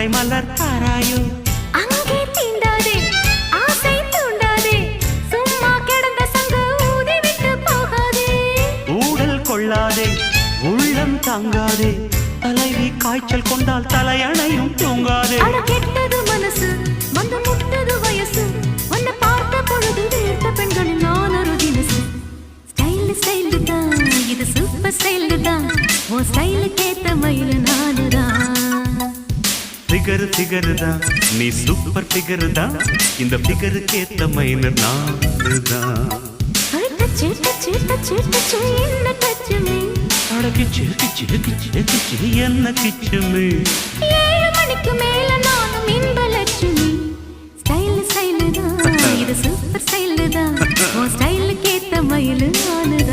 பட்டை மலர் தாராயோ அங்கே தீண்டாதே ஆசை தூண்டாதே சும்மா கிடந்த சங்கு ஊதி விட்டு போகாதே ஊடல் கொள்ளாதே உள்ளம் தாங்காதே தலைவி காய்ச்சல் கொண்டால் தலையணையும் தூங்காதே அட கெட்டது மனசு வந்து முட்டது வயசு உன்னை பார்த்த பொழுது வேர்த்த பெண்களில் நான் ஒரு தினசு ஸ்டைல் ஸ்டைல் தான் இது சூப்பர் ஸ்டைல் தான் உன் ஸ்டைலுக்கு ஏத்த மயில நானுதான் ஃபிகர் ஃபிகர் தான் நீ சூப்பர் ஃபிகர் தான் இந்த ஃபிகருக்கு ஏத்த மயில நானுதான் டச்சு டச்சு டச்சு டச்சு என்ன டச்சு மீ அடக்கு சிறுக்கு சிறுக்கு சிறுக்கு சிறு என்ன கிச்சுமே 7 மணிக்கு மேல நானும் இன்ப லட்சுமி ஸ்டைல் ஸ்டைல் தான் இது சூப்பர் ஸ்டைல் தான் உன் ஸ்டைலுக்கு ஏத்த மயில நானுதான்